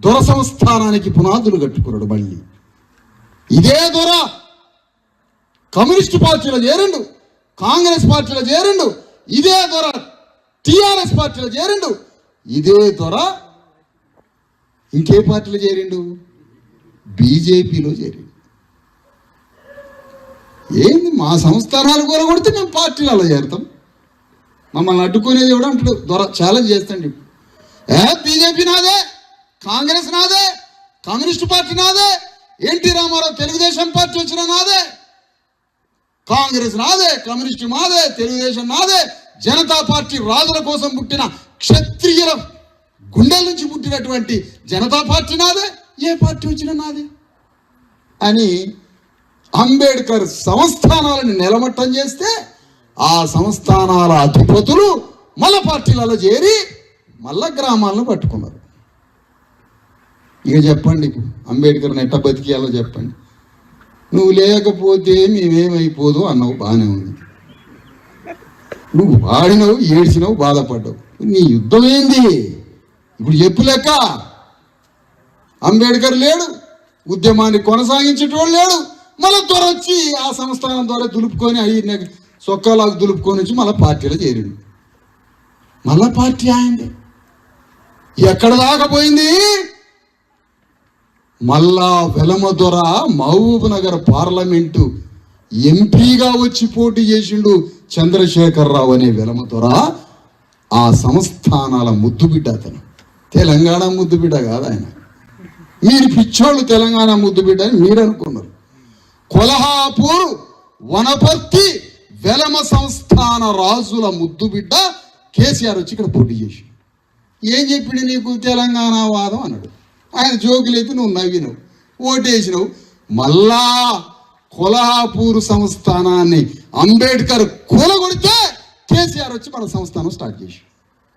దొర సంస్థానానికి పునాదులు కట్టుకున్నాడు. మళ్ళీ ఇదే దొర కమ్యూనిస్టు పార్టీలో చేరిండు, కాంగ్రెస్ పార్టీలో చేరిండు, ఇదే దొర టిఆర్ఎస్ పార్టీలో చేరిండు, ఇదే దొర ఇంకే పార్టీలో చేరిండు, బీజేపీలో చేరిండు. ఏంది మా సంస్థానాలు కూరగొడితే మేము పార్టీలలో చేరుతాం, మమ్మల్ని అడ్డుకునేది కూడా అంటాడు దొర. ఛాలెంజ్ చేస్తాండి, బీజేపీ నాదే, కాంగ్రెస్ నాదే, కమ్యూనిస్టు పార్టీ నాదే, ఎన్టీ రామారావు తెలుగుదేశం పార్టీ వచ్చిన నాదే, కాంగ్రెస్ నాదే, కమ్యూనిస్టు నాదే, తెలుగుదేశం నాదే, జనతా పార్టీ రాజుల కోసం పుట్టిన క్షత్రియుల గుండెల నుంచి పుట్టినటువంటి జనతా పార్టీ నాదే, ఏ పార్టీ వచ్చినా నాదే అని అంబేద్కర్ సంస్థానాలను నిలమట్టం చేస్తే ఆ సంస్థానాల అధిపతులు మళ్ళా పార్టీలలో చేరి మళ్ళా గ్రామాలను పట్టుకున్నారు. ఇక చెప్పండి, అంబేద్కర్ని ఎట్ట బతికేయాలో చెప్పండి. నువ్వు లేకపోతే మేమేమైపోదు అన్నావు, బాగానే ఉంది. నువ్వు వాడినవు, ఏడ్చినవు, బాధపడ్డావు. నీ యుద్ధం ఏంది ఇప్పుడు చెప్పు లెక్క. అంబేద్కర్ లేడు, ఉద్యమాన్ని కొనసాగించేటోడు లేడు, మళ్ళీ దొరొచ్చి ఆ సంస్థానం ద్వారా దులుపుకొని అయ్యి సొక్కలాగా దులుపుకొని వచ్చి మళ్ళీ పార్టీలో చేరిండు. మళ్ళా పార్టీ ఆయనది. ఎక్కడ దాకపోయింది? మళ్ళా వెలమ దొర మహబూబ్ నగర్ పార్లమెంటు ఎంపీగా వచ్చి పోటీ చేసిండు చంద్రశేఖరరావు అనే వెలమ దొర. ఆ సంస్థానాల ముద్దుబిడ్డ అతను. తెలంగాణ ముద్దుబిడ్డ కాదు ఆయన. మీరు పిచ్చోళ్ళు తెలంగాణ ముద్దుబిడ్డ అని మీరు అనుకున్నారు. కొల్హాపూర్, వనపర్తి, వెలమ సంస్థాన రాజుల ముద్దుబిడ్డ కేసీఆర్ వచ్చి ఇక్కడ పోటీ చేసి ఏం చెప్పిండు నీకు? తెలంగాణ వాదం అన్నాడు. ఆయన జోకులైతే నువ్వు నవ్వినవు, ఓటేసినవు. మళ్ళా కొల్హాపూర్ సంస్థానాన్ని అంబేద్కర్ కూలగొడితే కేసీఆర్ వచ్చి మన సంస్థానం స్టార్ట్ చేసి